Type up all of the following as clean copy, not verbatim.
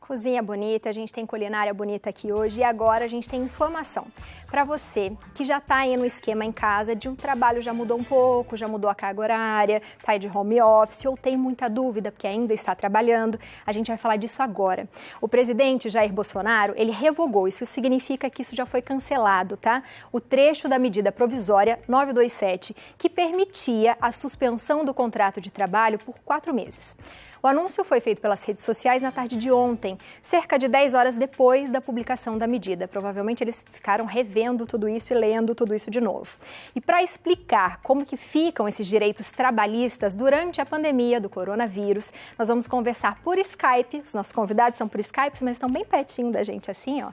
Cozinha bonita, a gente tem culinária bonita aqui hoje e agora a gente tem informação. Para você que já está aí no esquema em casa, de um trabalho já mudou um pouco, já mudou a carga horária, está aí de home office ou tem muita dúvida porque ainda está trabalhando, a gente vai falar disso agora. O presidente Jair Bolsonaro, ele revogou, isso significa que isso já foi cancelado, tá? O trecho da medida provisória 927, que permitia a suspensão do contrato de trabalho por 4 meses. O anúncio foi feito pelas redes sociais na tarde de ontem, cerca de 10 horas depois da publicação da medida. Provavelmente eles ficaram revendo tudo isso e lendo tudo isso de novo. E para explicar como que ficam esses direitos trabalhistas durante a pandemia do coronavírus, nós vamos conversar por Skype. Os nossos convidados são por Skype, mas estão bem pertinho da gente assim, ó.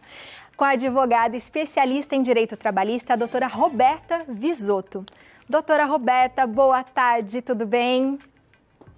Com a advogada especialista em direito trabalhista, a doutora Roberta Visoto. Doutora Roberta, boa tarde, tudo bem?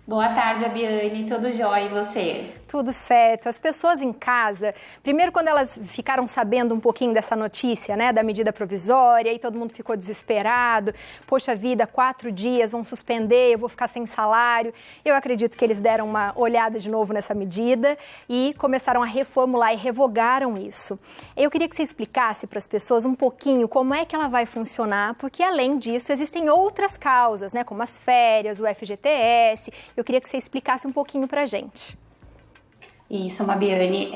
Boa tarde, Abiane. Tudo jóia e você? Tudo certo. As pessoas em casa, primeiro quando elas ficaram sabendo um pouquinho dessa notícia, né, da medida provisória, e todo mundo ficou desesperado, poxa vida, 4 dias vão suspender, eu vou ficar sem salário. Eu acredito que eles deram uma olhada de novo nessa medida e começaram a reformular e revogaram isso. Eu queria que você explicasse para as pessoas um pouquinho como é que ela vai funcionar, porque além disso existem outras causas, né, como as férias, o FGTS. Eu queria que você explicasse um pouquinho para a gente. Isso, Mabiane.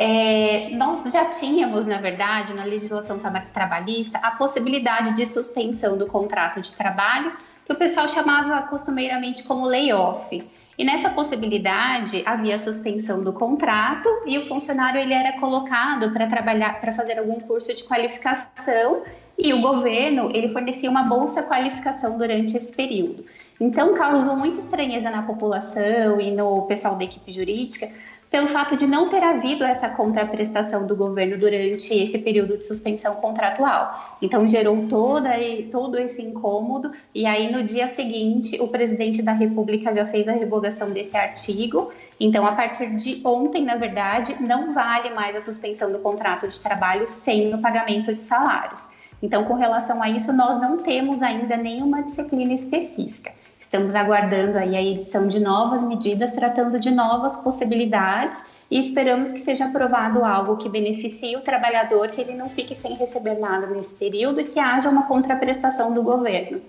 Nós já tínhamos, na verdade, na legislação trabalhista, a possibilidade de suspensão do contrato de trabalho, que o pessoal chamava costumeiramente como layoff. E nessa possibilidade havia a suspensão do contrato e o funcionário ele era colocado para trabalhar, para fazer algum curso de qualificação, e o governo ele fornecia uma bolsa qualificação durante esse período. Então causou muita estranheza na população e no pessoal da equipe jurídica, pelo fato de não ter havido essa contraprestação do governo durante esse período de suspensão contratual. Então, gerou todo esse incômodo, e aí no dia seguinte, o presidente da República já fez a revogação desse artigo. Então, a partir de ontem, na verdade, não vale mais a suspensão do contrato de trabalho sem o pagamento de salários. Então, com relação a isso, nós não temos ainda nenhuma disciplina específica. Estamos aguardando aí a edição de novas medidas, tratando de novas possibilidades e esperamos que seja aprovado algo que beneficie o trabalhador, que ele não fique sem receber nada nesse período e que haja uma contraprestação do governo.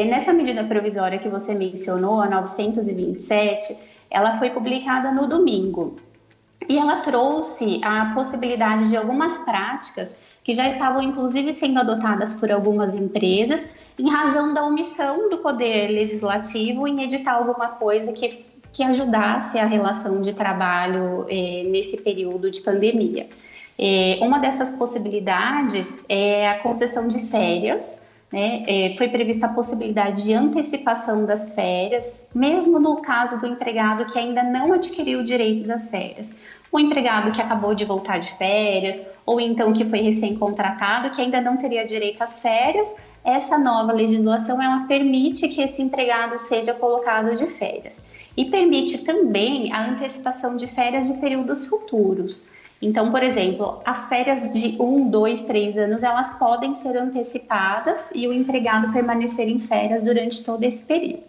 Nessa medida provisória que você mencionou, a 927, ela foi publicada no domingo e ela trouxe a possibilidade de algumas práticas que já estavam inclusive sendo adotadas por algumas empresas, em razão da omissão do Poder Legislativo em editar alguma coisa que ajudasse a relação de trabalho nesse período de pandemia. Uma dessas possibilidades é a concessão de férias, né? Foi prevista a possibilidade de antecipação das férias, mesmo no caso do empregado que ainda não adquiriu o direito das férias. O empregado que acabou de voltar de férias, ou então que foi recém-contratado, que ainda não teria direito às férias, essa nova legislação ela permite que esse empregado seja colocado de férias. E permite também a antecipação de férias de períodos futuros. Então, por exemplo, as férias de 1, 2, 3 anos, elas podem ser antecipadas e o empregado permanecer em férias durante todo esse período.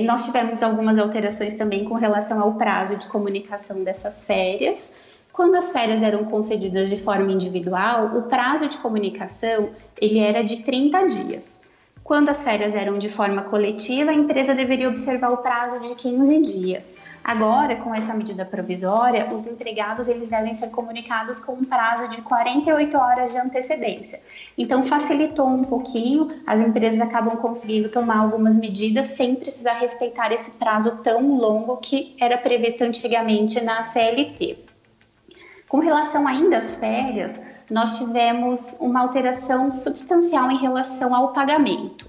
Nós tivemos algumas alterações também com relação ao prazo de comunicação dessas férias. Quando as férias eram concedidas de forma individual, o prazo de comunicação ele era de 30 dias. Quando as férias eram de forma coletiva, a empresa deveria observar o prazo de 15 dias. Agora, com essa medida provisória, os empregados eles devem ser comunicados com um prazo de 48 horas de antecedência. Então, facilitou um pouquinho, as empresas acabam conseguindo tomar algumas medidas sem precisar respeitar esse prazo tão longo que era previsto antigamente na CLT. Com relação ainda às férias, nós tivemos uma alteração substancial em relação ao pagamento.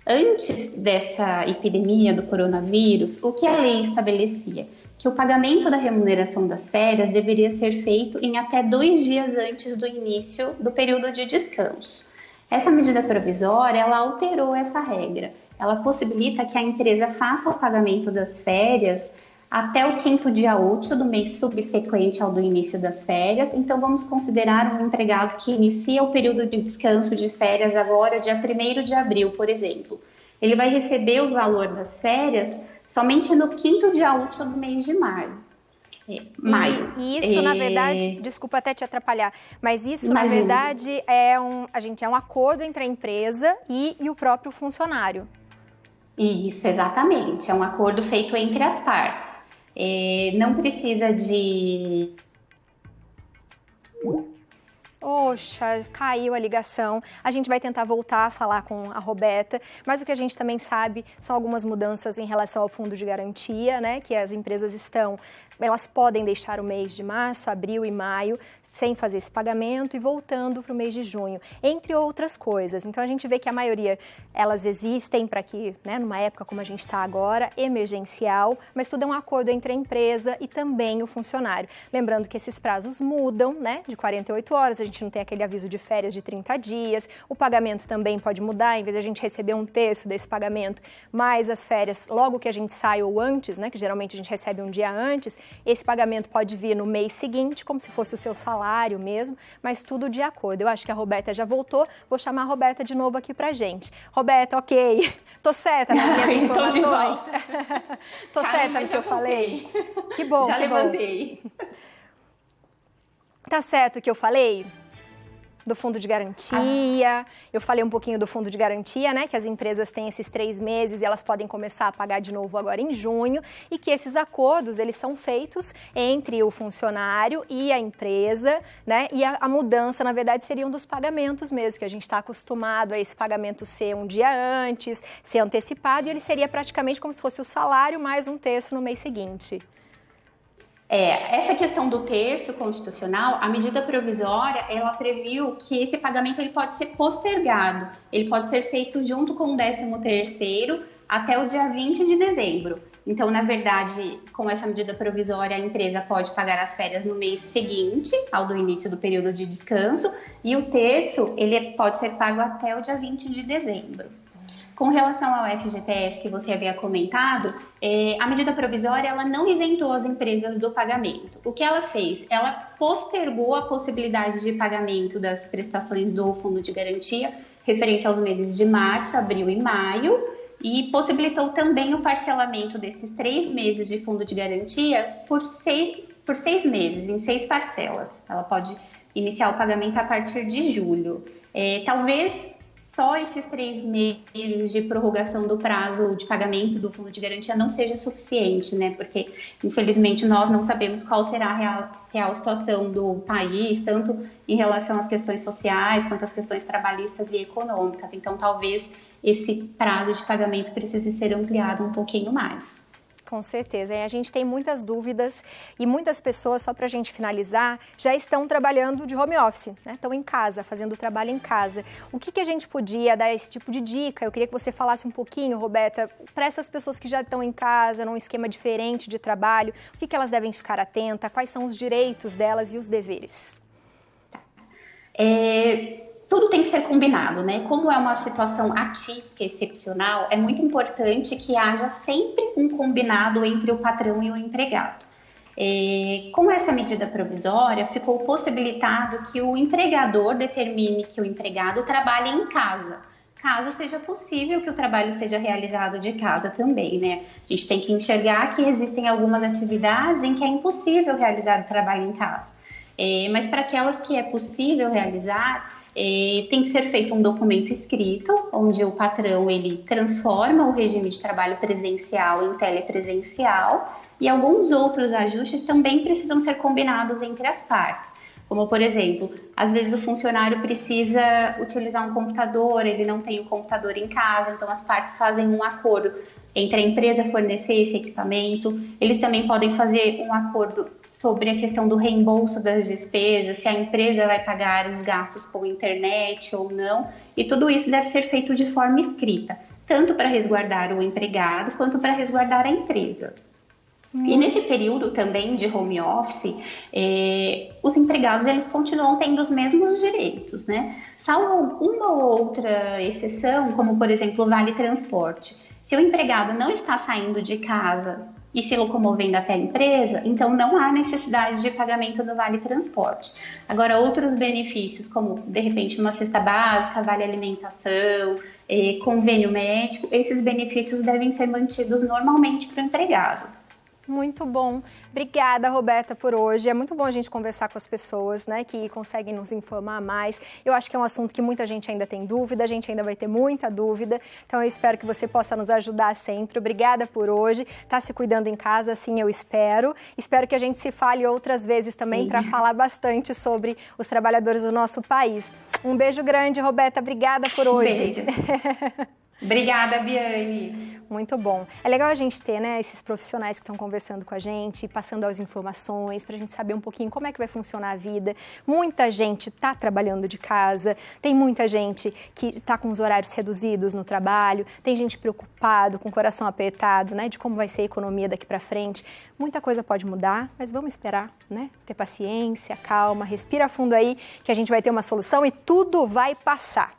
Antes dessa epidemia do coronavírus, o que a lei estabelecia? Que o pagamento da remuneração das férias deveria ser feito em até 2 dias antes do início do período de descanso. Essa medida provisória, ela alterou essa regra. Ela possibilita que a empresa faça o pagamento das férias até o 5º dia útil do mês subsequente ao do início das férias. Então, vamos considerar um empregado que inicia o período de descanso de férias agora, dia 1º de abril, por exemplo. Ele vai receber o valor das férias somente no 5º dia útil do mês de maio. maio. E isso, na verdade, desculpa até te atrapalhar, mas isso, Imagina. na verdade, é um acordo entre a empresa e o próprio funcionário. Isso, exatamente. É um acordo feito entre as partes. Não precisa de... Poxa, caiu a ligação. A gente vai tentar voltar a falar com a Roberta, mas o que a gente também sabe são algumas mudanças em relação ao fundo de garantia, né? Que as empresas elas podem deixar o mês de março, abril e maio sem fazer esse pagamento e voltando para o mês de junho, entre outras coisas. Então, a gente vê que a maioria, elas existem para que, né, numa época como a gente está agora, emergencial, mas tudo é um acordo entre a empresa e também o funcionário. Lembrando que esses prazos mudam, né, de 48 horas, a gente não tem aquele aviso de férias de 30 dias, o pagamento também pode mudar, em vez de a gente receber um terço desse pagamento, mais as férias, logo que a gente sai ou antes, né, que geralmente a gente recebe um dia antes, esse pagamento pode vir no mês seguinte, como se fosse o seu salário mesmo, mas tudo de acordo. Eu acho que a Roberta já voltou, vou chamar a Roberta de novo aqui pra gente. Roberta, ok, tô certa nas minhas informações? Tô certa no que eu falei? Que bom, já levantei. Tá certo o que eu falei? Do fundo de garantia, eu falei um pouquinho do fundo de garantia, né, que as empresas têm esses 3 meses e elas podem começar a pagar de novo agora em junho, e que esses acordos, eles são feitos entre o funcionário e a empresa, né, e a mudança, na verdade, seriam dos pagamentos mesmo, que a gente está acostumado a esse pagamento ser um dia antes, ser antecipado, e ele seria praticamente como se fosse o salário mais um terço no mês seguinte. Essa questão do terço constitucional, a medida provisória, ela previu que esse pagamento ele pode ser postergado, ele pode ser feito junto com o 13º até o dia 20 de dezembro. Então, na verdade, com essa medida provisória, a empresa pode pagar as férias no mês seguinte, ao do início do período de descanso, e o terço, ele pode ser pago até o dia 20 de dezembro. Com relação ao FGTS que você havia comentado, a medida provisória ela não isentou as empresas do pagamento. O que ela fez? Ela postergou a possibilidade de pagamento das prestações do Fundo de Garantia referente aos meses de março, abril e maio, e possibilitou também o parcelamento desses 3 meses de Fundo de Garantia por 6 meses, em 6 parcelas. Ela pode iniciar o pagamento a partir de julho. Talvez só esses 3 meses de prorrogação do prazo de pagamento do Fundo de Garantia não seja suficiente, né? Porque, infelizmente, nós não sabemos qual será a real situação do país, tanto em relação às questões sociais, quanto às questões trabalhistas e econômicas. Então, talvez esse prazo de pagamento precise ser ampliado um pouquinho mais. Com certeza, e a gente tem muitas dúvidas e muitas pessoas, só para a gente finalizar, já estão trabalhando de home office, né? Estão em casa, fazendo o trabalho em casa. O que a gente podia dar esse tipo de dica? Eu queria que você falasse um pouquinho, Roberta, para essas pessoas que já estão em casa, num esquema diferente de trabalho, o que elas devem ficar atentas, quais são os direitos delas e os deveres? Tudo tem que ser combinado, né? Como é uma situação atípica, excepcional, é muito importante que haja sempre um combinado entre o patrão e o empregado. Com essa medida provisória, ficou possibilitado que o empregador determine que o empregado trabalhe em casa, caso seja possível que o trabalho seja realizado de casa também, né? A gente tem que enxergar que existem algumas atividades em que é impossível realizar o trabalho em casa. Mas para aquelas que é possível realizar, tem que ser feito um documento escrito, onde o patrão ele transforma o regime de trabalho presencial em telepresencial, e alguns outros ajustes também precisam ser combinados entre as partes. Como, por exemplo, às vezes o funcionário precisa utilizar um computador, ele não tem o computador em casa, então as partes fazem um acordo entre a empresa fornecer esse equipamento. Eles também podem fazer um acordo sobre a questão do reembolso das despesas, se a empresa vai pagar os gastos com internet ou não, e tudo isso deve ser feito de forma escrita, tanto para resguardar o empregado quanto para resguardar a empresa. E nesse período também de home office, os empregados eles continuam tendo os mesmos direitos, né? Salvo uma ou outra exceção, como por exemplo o Vale Transporte. Se o empregado não está saindo de casa e se locomovendo até a empresa, então não há necessidade de pagamento do Vale Transporte. Agora, outros benefícios, como de repente uma cesta básica, vale alimentação, convênio médico, esses benefícios devem ser mantidos normalmente para o empregado. Muito bom. Obrigada, Roberta, por hoje. É muito bom a gente conversar com as pessoas, né, que conseguem nos informar mais. Eu acho que é um assunto que muita gente ainda tem dúvida, a gente ainda vai ter muita dúvida. Então, eu espero que você possa nos ajudar sempre. Obrigada por hoje. Tá se cuidando em casa, assim eu espero. Espero que a gente se fale outras vezes também para falar bastante sobre os trabalhadores do nosso país. Um beijo grande, Roberta. Obrigada por hoje. Beijo. Obrigada, Biane. Muito bom. É legal a gente ter, né, esses profissionais que estão conversando com a gente, passando as informações, para a gente saber um pouquinho como é que vai funcionar a vida. Muita gente está trabalhando de casa, tem muita gente que está com os horários reduzidos no trabalho, tem gente preocupado, com o coração apertado, né, de como vai ser a economia daqui para frente. Muita coisa pode mudar, mas vamos esperar, né? Ter paciência, calma, respira fundo aí, que a gente vai ter uma solução e tudo vai passar.